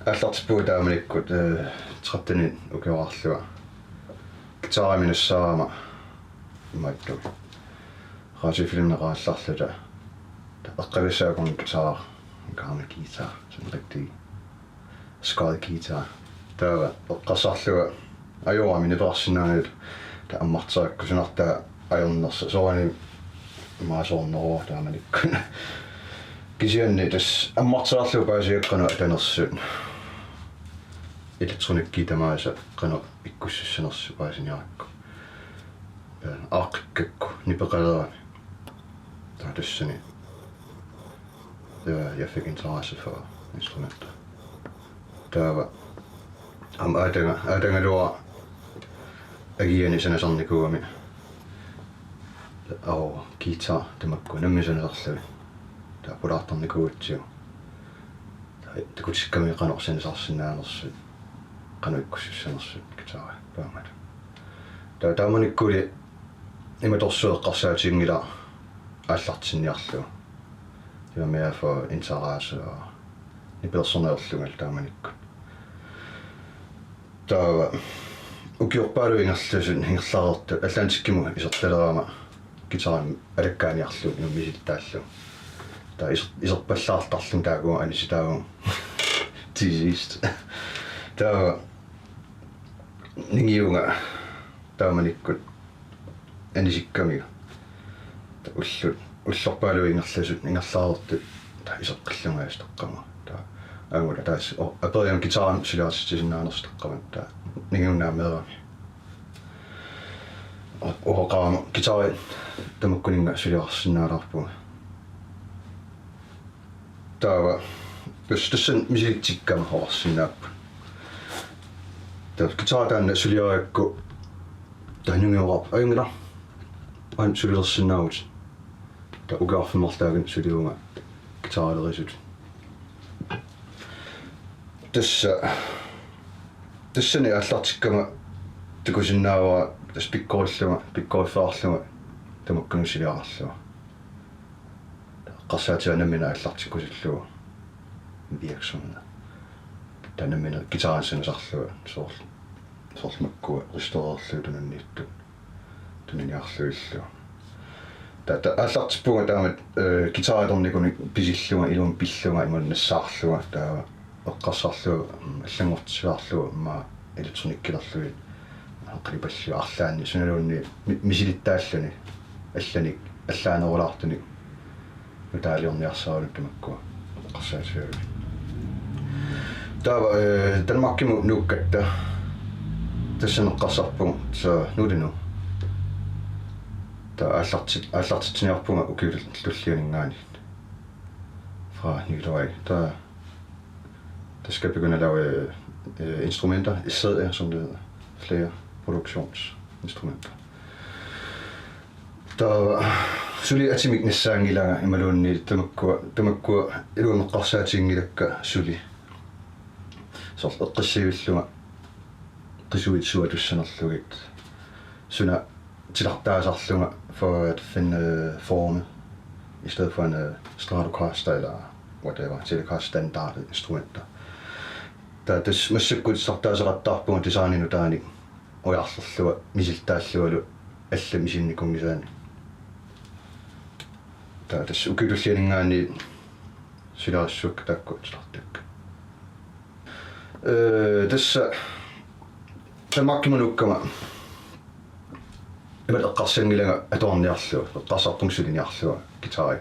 аллартиппуг тааманиккут 13 укиоарлуа гитараминуссаама имаатту радиофилмнераалларлута эққависсаагун гитара гарми гитара сумрикти скал гитара таа эққасарлуа ajorami nipersinnaanut ta ammartaakkusunarta ajornersa soani maasornerua taamanikku kisianni tas ammartaarlu paasiaqqanu atanersut elektronikki tamaasa qanu ikkussussanersu paasiniarakku aaqikkakku nipeqaleerami ta tassani jeg fik interesse for instrumenter taava am adanga luar agiani sanasarnikuami au guitar tamakku nammisanasarlu ta pulaartarnikuutsiu ta kutsikkami qanorsinasarsinaanersut qanuikkussussanersut gitara paamat ta taamanikkuuli imatorsueqqarsaatiingila aallartinniarlu det mere for interesse og en personallugal taamanikku ta ukiorpaaluingerlusun hingerlarertu allantikkimu isertaleraama gitaran alakkaaniarlu nummisitaallu ta iserpallaartarlun taakuga anisitaagu tisist ta ningiunga taamanikkut anisikkamiga ta ullorpaaluingerlusut ingerlaarertu ta iseqqallungaastaqama ta angula taas aperiam gitaran siliartisinaanerstaqama ta ningiunnaammeerami oqaama gitari tamakkuninga siliarsinnaalaarpuga taava tassan misilittikkama hoarsinnaappu ta gitara taanna suliariakku tahnungiorap ayungila an suliarsinnaavut ta ugaarfimmartaagan suliunga gitarilerisut tassani allartikkama tukusinnaavaa tas pikkoorfaarlunga tamakkunu siliarallua qarssaatianamina allartikkusillua virksomheder tanamina gitaransinasarlua soormakkua restaurerlu tunanniittu tunaniarluillua ta allartippunga taamat gitaritornikuni pisillunga ilun pillunga imunnassаарlua taava eqqarsarlua allangortisiarlua ma elektronikkilerluit aqlipallu arlaanni sunaluunni misilittaalluni allanik allaanerulaartunik nutaaliorniarsaalut tamakkua eqqarsaatiagut taava tanmakkimu nuukkatta tassaneqqarsarpunga sa nulinu ta allartitsiniarpunga ukiulullianingaani fra Nytorv ta skal begynde at lave instrumenter i CD, som det hedder. Flere produktionsinstrumenter. Der suli atimiknissangila imalunni tamakku iluunneqqarsaatingilakka suli sort eqqissivillunga qisuit suatussanerlugit suna tilartaasarlunga for at finde forme i stedet for en Stratocaster eller whatever, Telecaster-standard instrumenter. Tas massakkut sartaaserattarpunga tisaaninu taanik ojarlerlua misiltaallualu alla misinnikungisaani ta tas ukilullianingaani silaassuakka taakku tilartakka tassa tamakkimanukkama imat eqqarsangilaga atorniarlua eqqarsarpungsuliniarlua gitari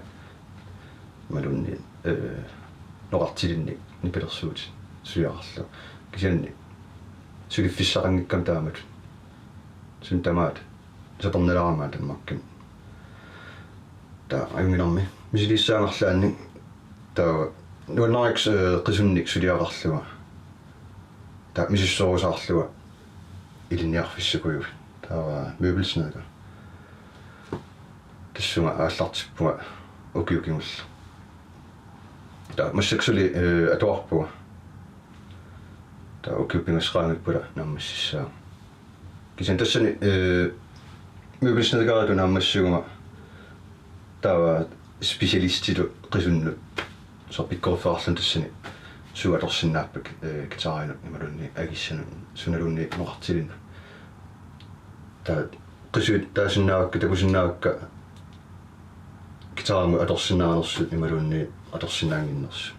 malunni noqartilinnik nipilersuut suiarallu kisianni suliffissaqangikkam taamat sun tamaat satornalaaramaa tanmakkim ta ayungilarmi misilissaangerlaanni ta nuannariks qisunnik suliaqarlua ta misissorusaarlua ilinniarfissakuyuk ta møbelsnedga tassunga aallartippunga ukiukimulla ta massaksuli atuarpua ta ukiupingasraangippula nammassissaa kisian tassani møbelsnedgaadu nammassugunga taava specialistitu qisunnu sorpikkorfaarlun tassani suatorsinnaappak gitaarina imalunni agissanun sunalunni nuqartilin ta qisuut taasinnaavakka takusinnaavakka gitaarimu atorsinnaanersut imalunni atorsinnaanginnersu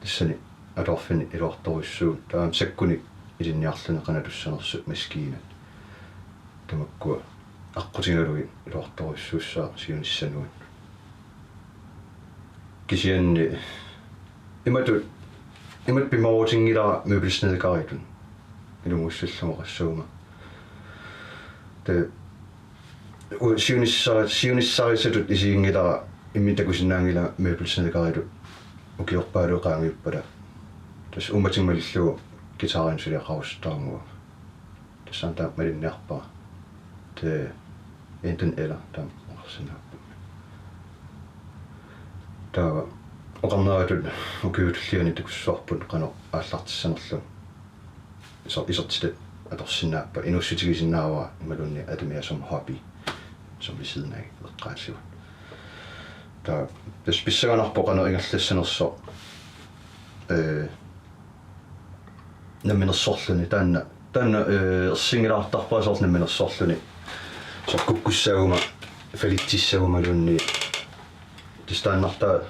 tassani atorfini iluartorissuun taam sakkuni ilinniarluni qanatussanersut maskiinat tamakkua аққутингалуи илуарториссуусsaa сиунissануат кисианни имат пимаруутингилара мөбилснедекаритун илумуссаллумақассуума те сиуниссарисатут исиингилара иммитакусиннаангила мөбилснедекаритут укиорпаалуқаангиппала тас уматингмалиллугу гитарин сулиақарустаармуа тассаантаа малинниарпаа те enten eller der sådan der oqarnaatut ukiutlliani takussorput qano aallartissanerlu isortit atorsinnaappa inussutigisinnaavaa imalunni atamia som hobby som ved siden af eqqaassivat der spissaganerpo qano ingerlassanerso namminersorluni taanna ersingilaartarpaa namminersorluni så kukkussauma falittissauma lunni tistaannartaa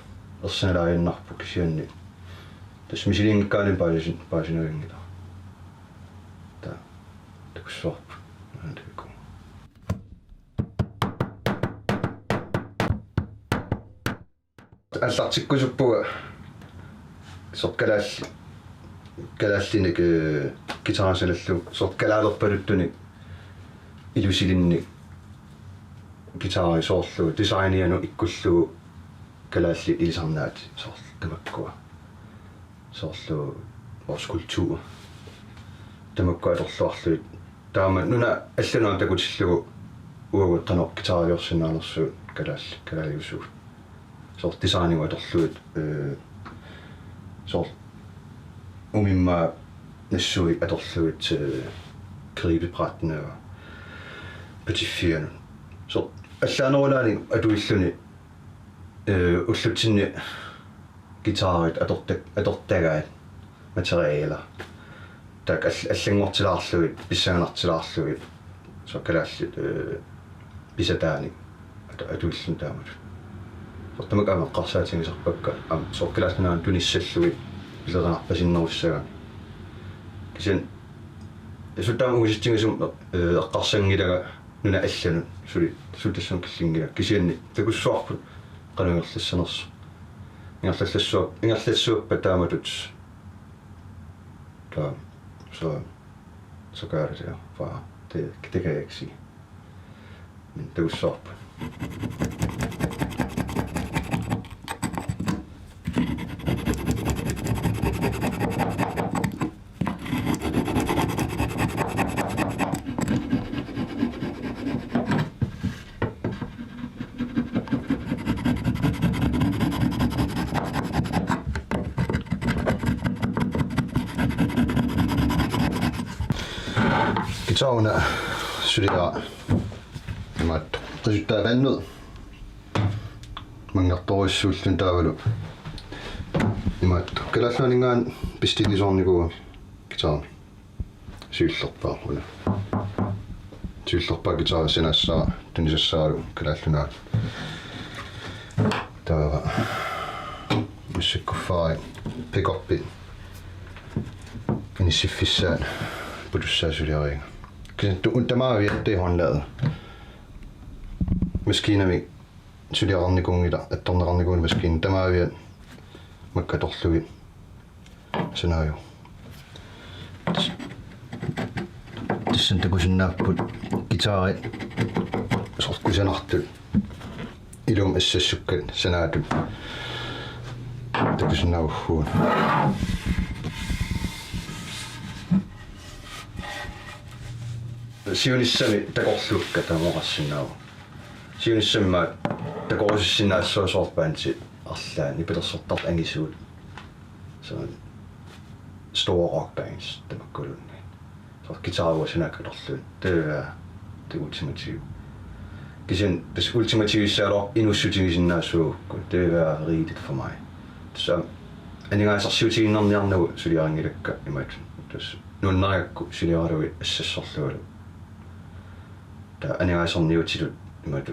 ersanalaainnarpu kisianni tas misiliingikkaalin paasinuingila ta takussorpu antaku аллартиккусуппуга сорт калааллиник гитарасалаллу сорт калаалерпалуттуник илусилинник гитари соорлу дизайниану иккуллугу калаалли илисарнаат соорлу тамаккуа соорлу орскультур тамаккуа торлуарлуит таама нуна алланаа такутиллугу уагу танор гитариорсинаанерсуу калаалиусуу сорт дизайниуа торлуит сорт умимма нассуи аторлуит крибипратна патиффианун сорт аллаанерулаани атуиллуни уллутсинни гитарит атортагаат материала так аллангортилаарлуит писсаганартилаарлуит соккалааллит писатаани атуиллун таамат сортамак амеққарсаатингисарпакка соккалаалнаан туниссаллуит пилернарпасиннеруссага кисен сутаам ууситсигисум эққарсангилага нуна аллану султассун киллингила кисианни такуссуарпут qanungerlassnersu ingerlassууппа тааматут та så gør det der for det kan jeg ikke sige men det er jo sop Gitaren studerer imat qisuttaa vannud mangartorissuullun taavalu imat kalaalluaningaan pistigisornigu gitaren syyllerpaa una syyllerpaa gitaren sinassaa tunisassaadu kalaallunaat taava musikkuffaari pick-upit inissiffiссaan putussaasuliariinga kisentu untamaaviettei håndlaget maskiinami suliararnikungila attornerarnikuun maskiin tamaaviat makkatorlugit sanaayu tassan takusinnaaput gitaarit sortkusanartut ilum assassukkat sanaatut takusinnaavugguun siunissami takorlukka tamoqassinnaava siunissamma takorussinnaassuusorpaanti arlaan ipilersortart angisuut så store rock bands tamakkulunni så guitar sinakkatorluun det ultimative kisen det ultimative sætter inussutigisinnaassuukku det er rigeligt for mig så aningaassarsiutiinnerniarnugu suliaringilakka imat tas nunnariakku suliaralui assassorlualu ta aningaasorniutilut imat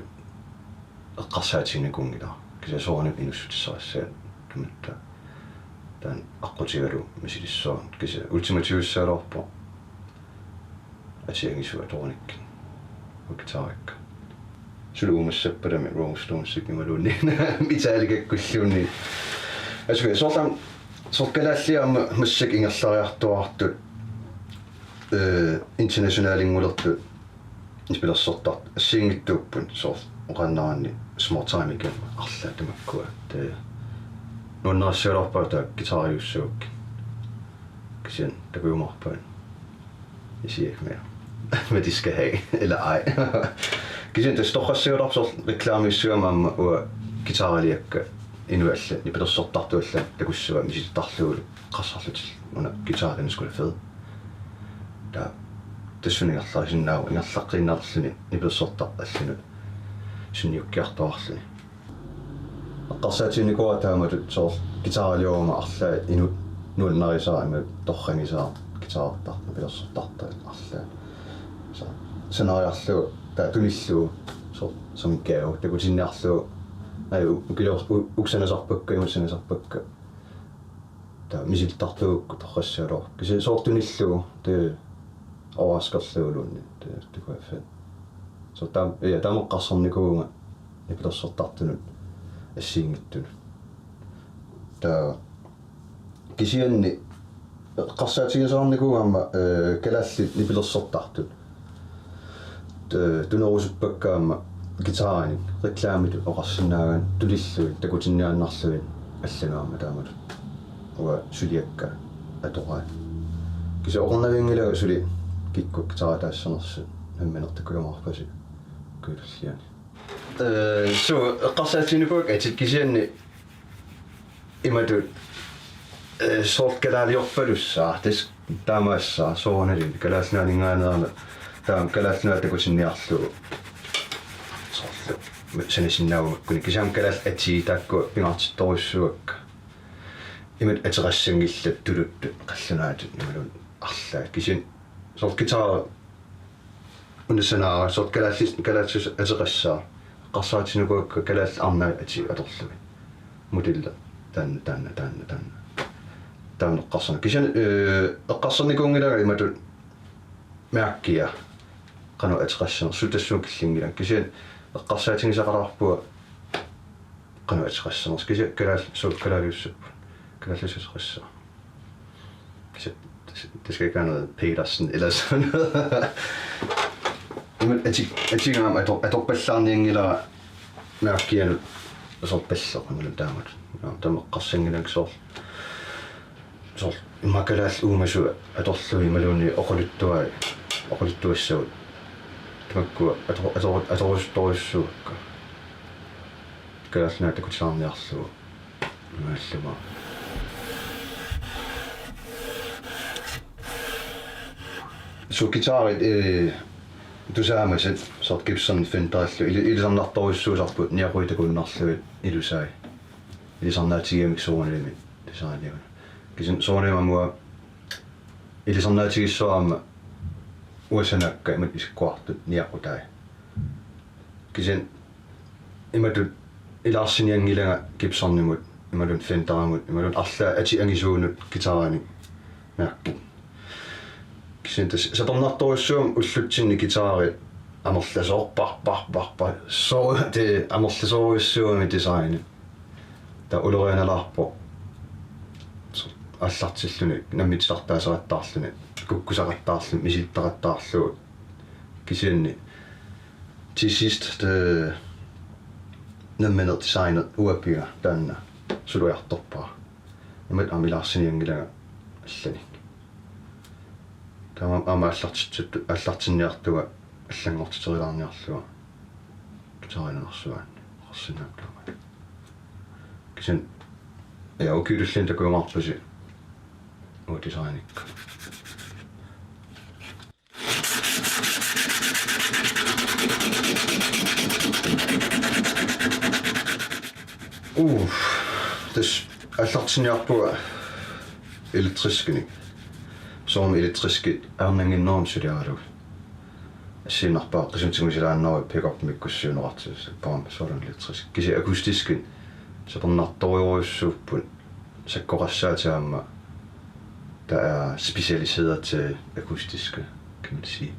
eqqarsaatiinnikungila kisasoornip inussutissarassaat tumatta taan aqqutigalu misilissoon kisa ultimatiussaalorpo atiangisua tornikkin ukitaarikka suluumassappadami Rolling Stones imalunni mitaalikakkulluunni asku sort kalaalliarma massak ingerlariartuartut internationalingulertu ispilersortart assiingittuuppun sort oqannaranni smart time igen arlaatamakkua ta nunnerassialorpaa ta gitariussuuk kisian takuumarpaan isiakmea hvad de skal have eller ej. Kisian tas torrassiulorpsor reklaamiussuamaamma ua gitaraliakka inualla ni pelersortartualla takussua misittarluulu qassarlutil una gitaren skulle fed ta tassuningerlarisinnaagu ingerlaqqinnaarluni ni pelersortaralluni sunniukkiartuarluni eqqarsaatiinnikuа taamatut soor gitaralioruma arlaa inu nuulnarisaama torrangisaa gitaartarna pelersortarta arlaa så scenariarlu ta tunillu so som gave takutinniarlu ai uksanasarpakka imussanasarpakka ta misiltartuukku torrassialor kisi soortunillu te overaskerluulunni te kunne fedt så der må qassarnikuunga ipilersortartunut assiingittunu ta kisianni qassaatingasaarnikuugamma kalaallit nipilersortartut tunerusupakkaamma gitaarini reklaamit oqarsinnaagaan tulilluit takutinniaannarluvin алланаама таамат уа сулиакка атоqaa киса орнавингила сули киккук таратаассанерсу намминертаккуламаарпаси кууллиани so eqqarsaatiinikuak atit kisianni imatu sort kalaaliorpalussaa tas taamaassaa soornalin kalaalnaaningaanaarna taam kalaalnaa takutinniarlugu sorlu sanasinnaagumakkuni kisaam kalaal ati taakku pingartittorussuakka imat aterassangillat tuluttu qallunaatut imalun arlaat kisin sort gitaar unnasanaara sort kalaallis aterassaa qarsaatinukukka kalaal arnaa ati atorlumi mutilla taanna taanna qarsana kisan eqqarsarnikuungilaga imatut maakkia qanu aterassana sutassuukillingilan kisan eqqarsaatingisaqalarpua qanu aterassana kisa kalaal suut kalaaliussappu kalaallisasqassa kisa det skal ikke være noget Petersen eller sådan noget. Men jeg tænker om, at du bællarning eller mærker så bællar med den der. Der må qassing eller så makalal umasu at du i maloni oqulittua så. Takku at du står så. Kalaalna takutsarniarlu. Malluma. Så gitaret du saama sit sort Gibson Fenderallu ilisarnartorissuusarput niaquitakunnarluit ilusai ilisarnaatigiamik suunalimi designiuna kisin suunimamua ilisarnaatigissuarma uasanakka imat isikkuartut niaqutai kisin imatut ilaarsinniangilanga Gibsonnimut imalun Fenderamut imalun arla ati angisuunut gitarani merkki kisin se tornartorissuum ullutsinni gitaarit amerlasoorparparparpa so te amerlasorissuumi design ta ulorianalarpo аллартиллуни наммитсартаасератаарлуни куккусақаттаарлу миситтақаттаарлу кисианни тисист те намминер дизайнер уапига таанна сулуярторпаа имат амилаарсиниангилага аллани тама амааллартитсут аллартинниартуга аллангортитерилаарниарлуга гитаринерсуаан qarsinnaaqlama кисэн укиуллин такуумаарпаси designikka das аллартинниарпуга электрискини соорми электрискит арнангиннерум сулиаралуг ассиинарпаа qisumtigusилааннери пикап миккуссиунеқартис паам соорун электриск киси акустискин сеқарнарториориуссууппут саккоқассаатиаама der er specialiseret til akustiske, kan man sige.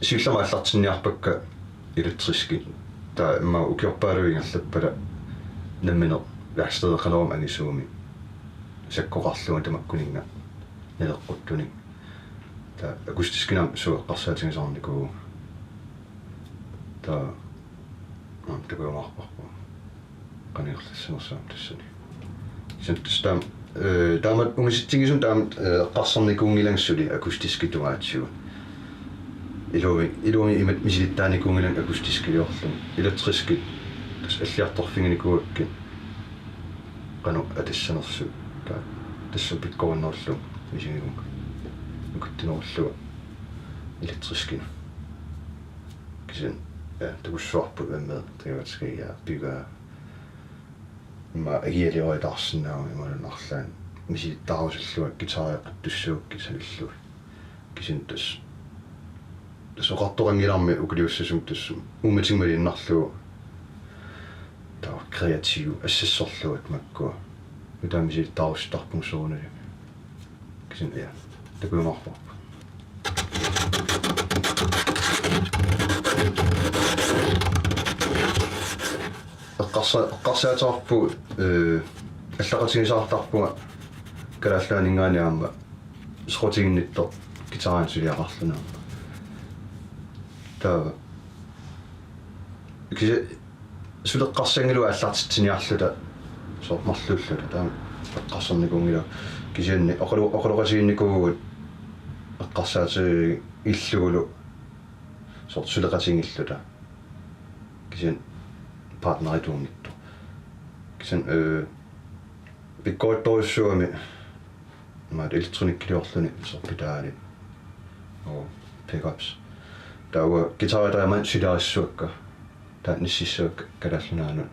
Sillama allartinniarpakka elektriski ta ma ukiorpaaluingerlappala namminer værkstedeqalorum angisuumi sakkoqarluun tamakkuninga naleqquttunik ta akustiskinam sueqqarsaatigisorniku ta takuumarparpu qaniorlassunersaam tassani senttam taamat ungisittigisun taamat qarsarnikuungilangsuli akustiskituaatiuga ilumi imat misilittaanikuungilang akustiskiliorlum elektriskit tas alliartorfinginikuakkin qanu atassanersu ta tassu pikkorunnerlum misinigunk ukuttinorluga elektriskina kisen takussuarput med det skal jeg bygge ma agialiori tarsinnaau imalunarlaan misilittarusilluak gitariaqattussuukki salillu kisin tas soqartorangilarmi ukuliussasum tassum ummatingmalinnarlugu ta kreativ assessorluat makkua utaamisilittarusstarpung soornali kisin ja takuumarpa qarsaatorpu allaqatigisaartarpunga kalaallaaninngaaniaamma sqotiginnittor gitarian suliaqarluna ta kise suleqqarsangilu allartitiniarluta soormarlulluta ta qarsarnikuungila kisianni oqaloqasiginnikuugut eqqarsaati illugulu sort suleqatingilluta kisian partnerituunnittu kisen pikkoittoissuami maat elektronikkiliorluni sorpitaali oo pickups taua gitaritaaman silarissuakka taa nississuakka kalaallunaanu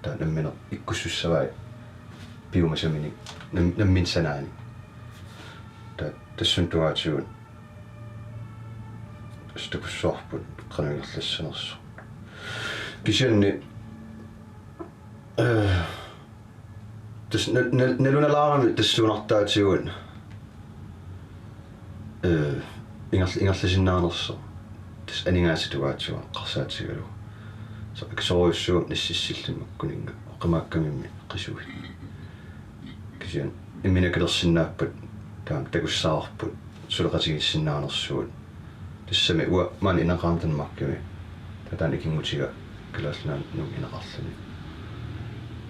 taa nammina ikkussussavai piumasamini nammin sanaani taa tassuntuaatiun tastakussuarput qanuilerlassanersu kisianni tas nalunalaarami tassuunartaatiuun ingerlasinnaarnersa tas aningaasituaatiua qarsaatigalu so aksoruissuun nassissillumakkuninga oqamaakkamimmi qisuit kisian imminakalersinnaappat taam takussaarput suleqatigissinnaarnersuut tassami ua maani inaqaartanmarkami tataan ikingutiga kalaallanaan num inaqarluni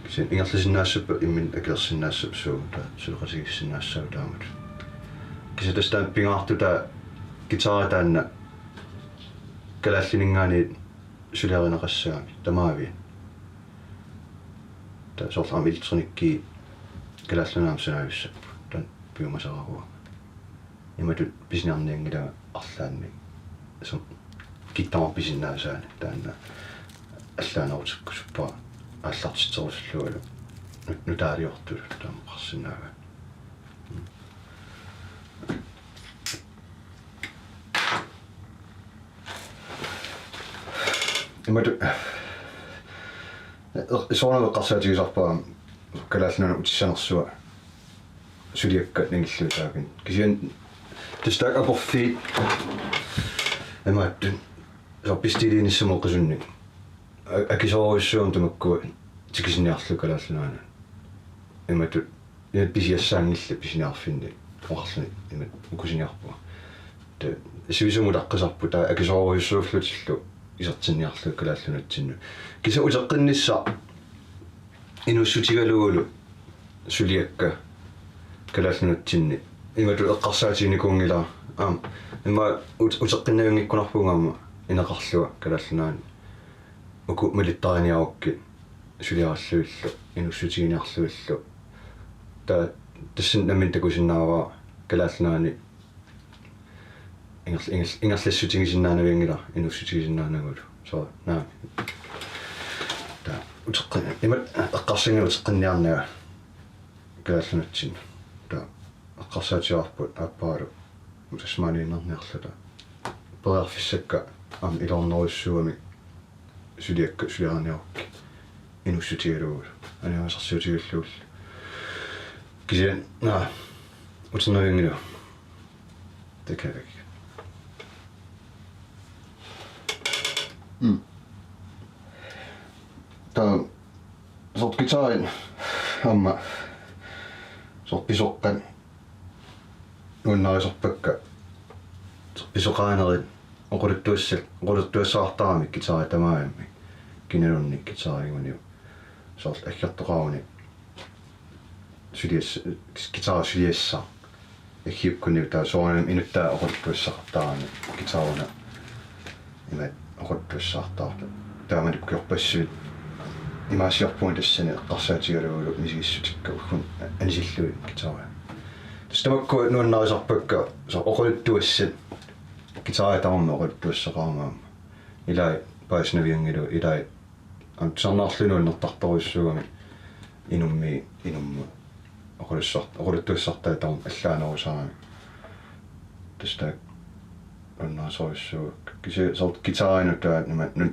kisian ingerlasinnaassup immin akilersinnaassup suuta suleqatigissinnaassaau taamat kisa tastaan pingaartu taa gitaritaanna kalaalliningaani suliarineqassaami tamaavi ta sorlaam elektronikki kalaallunaam sanaavissa tan piumasararua imatut pisniarniangila arlaanni som gittama pisinnaasaan taanna allaanerutikkусуппа аллартитсерусуллуалу нутаалиорту таам qarsinnaava имату соорнаа qarsaatigisarpaa kalaalluна утиссанерсуа сулиакка нангиллуутаагин кисиан тастаак апорфи эмааттун сорпистилиниссумо qisунник акисооруссуун тамаккуа тикисиниарлу kalaallunaana имату писиассаангилла писиниарфинни оqarluni имат укусиниарпуа та сивисуму таққисарпу таа акисооруссууфлутиллу исертинниарлу kalaalлунатсинну киса утеққиннисса инуссутигалугулу сулиакка kalaalлунатсинни имату эққарсаатиникуунгила имма утеққиннагингиккунарпунгаама инеқарлуа kalaallunaani уку малиттааниарукки сулиараллуиллу инуссутигиниарлуиллу та тассын наммин такусиннааваа kalaallunaani ингерлассутигисиннаанавиангила инуссутигисиннаанагулу со наа та utqin imat eqqarsinga utqinniarniga kaallanatsin ta eqqarsaatiarput aappaalu tasmaaniinnerniarluta pererfissakka am ilornerissuami suliarniarukki inussutigalugu aniamasarsuutigalluul kisian uternaviangilu takavak sort gitaarin amma sort pisoqqan nunnarisorpakka pisoqaanerit oquluttuassaartaramik gitaari tamaammi kinalunnik gitaariguniu sort aggertoqaruni sulias gitaari suliassa aggiukkunniu taa soonam inuttaa oquluttuassartaarani gitaaruna imat oquluttuassartaarta taamanikkiorpassuit имаасиарпуун тассани эққарсаатигалугулу мисигиссутикка уллун анисиллуи гитара тастамакку нуаннарисарпакка со оқулуттуассат гитара таамма оқулуттуассақармаама илай пааснавиангилу илай антсарнаарлунуун нертарторуссуугами инумми оқулуттуассартаа таам аллаанерусаарами таста аннасориссуу кисе сорт гитаринутаа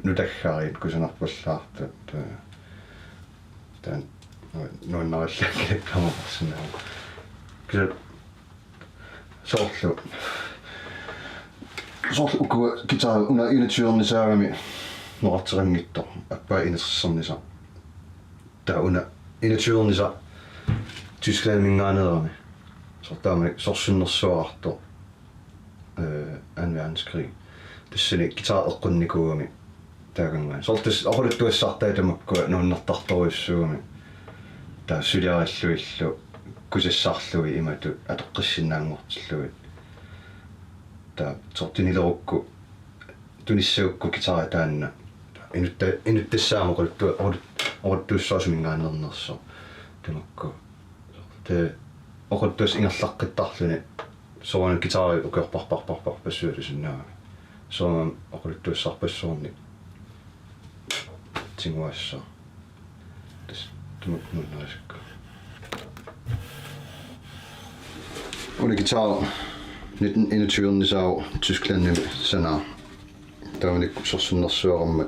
нутаггаарит кусунарпаллаарта тан нуаннариллакки камапарсинаа кисе сорт укуа гитара уна инатсуернисаагами норартерангитто аппаа инерсэрниса таа уна инатсуерниса тискаамингаанерами сортаами сорсуннерсуарто Anden verdenskrig. Tassani gitaar eqqunnikugami taagangaa. Sortas aquluttuassartaa tamakku nuunnertartoruissuugami. Taa suliarilluillu kusassarlui imatu atoqqissinnaangortilluit. Taa sortinilerukku tunissaukku gitaari taanna inuttassaama aquluttuussuasumingaannernerso tamakku. Tee aquluttuas ingerlaqqittarluni soon gitaari ukerparparparparpassuutusinnaami soon aquluttuassarpassuorni tinguassa tas tumaknunnarisakka uli gitaar 1921 Tysklandnimi sanaa taanik sorsunnersuarammat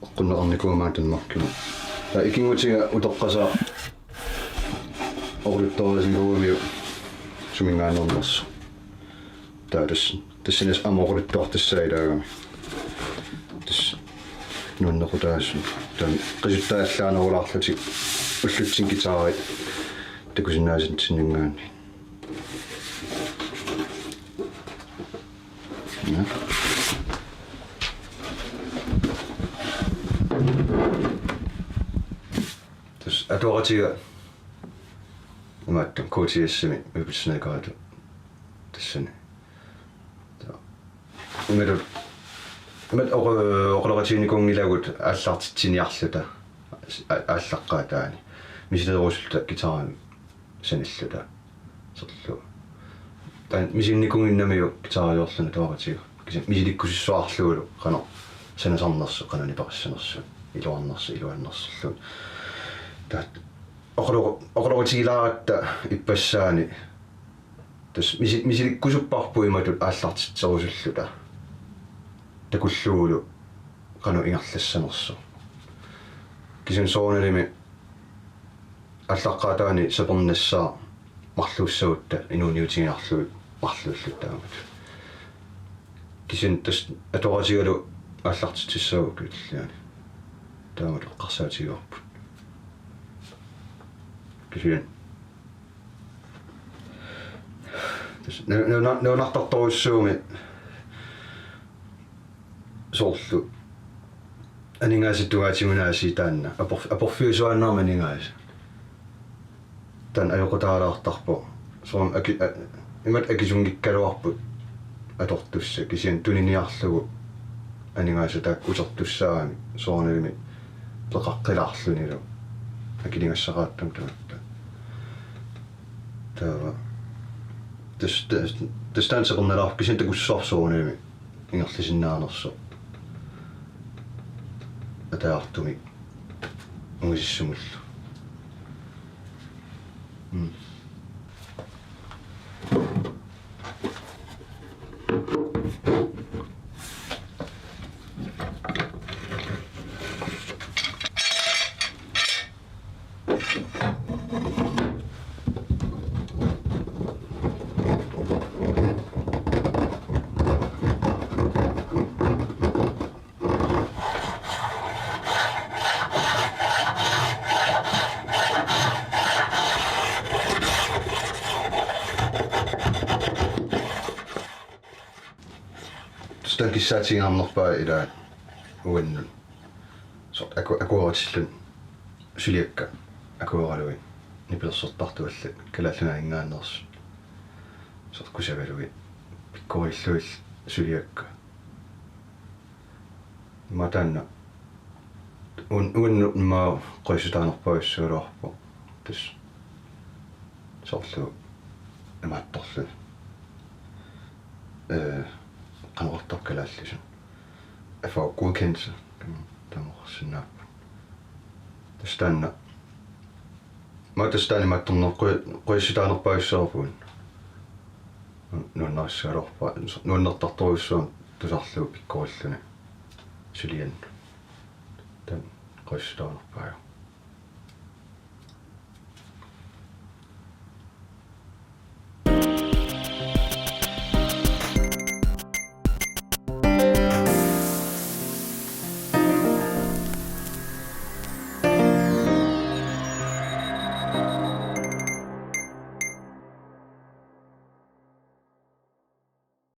eqqunneqarnikuumaa tanmarkima ta ikingutiga utoqqasa aquluttorisinguumiu sumingaannernersu tassinis amorulittuartassailaaga tass nuannequtaassun tan qisuttaallaanерулаарлути уллутсин гитааrit такусиннаасинтсиннгаани тас атуаратига имааттан коотиассами упитснакаату тассани имат оқолоратиникунгилагут ааллаартитсиниарлута ааллаққаатаани мисилерусулта гитарами саниллута серлу тан мисинникунгиннамиу гитариорлуна туаратига мисиликкусиссуарлугулу қана санасарнерсу қанани париссанерсу илуарнерсерлу таат оқолоратигилааратта иппассаани тас мисиликкусуппарпу иматут ааллартитсерусуллута такуллугулу qanu ingerlassannерсу кисун сооналими аллаққаатаани сапернассаа марлууссагутта инуниутигинарлуи марлууллуттаамат кисун тас аторатигалу ааллартитсагу киллиани таамат эққарсаатигуарпут кисун тас нунартарторуссууми soorlu aningaasittugaatimunaasi taanna aporfiusuannerma aningaas tan ajoqutaalaartarpo soom imat akisungikkaluarput atortussa kisian tuniniarlugu aningaasuta usertussaami soornalimi peqaqqilaarlunilu akilingassaqaattam tamatta taava tastaanseqernalarp kisian takussorsoornalimi ingerlisinnaarnerso ataartumi унгиссумуллу Stön kissaatingaarnerpaa ila uannun sort akuaratillun suliakka akuaraluin nipilersortartuallat kalaalluна ingaannersu sort kusavaluit pikkurilluil suliakka matanna uannut maa qoisutaanerpaissuuluarpo tus sorlu amaattorlu qanortar kalaallisun afa godkendelse tamorsinnaappu tastanna matastani mattorner qoisutaanerpaissuarpuun nunnarissaalorpa nunnartartoruissuun tusarluu pikkurilluni sulian tan qoisutaanerpaa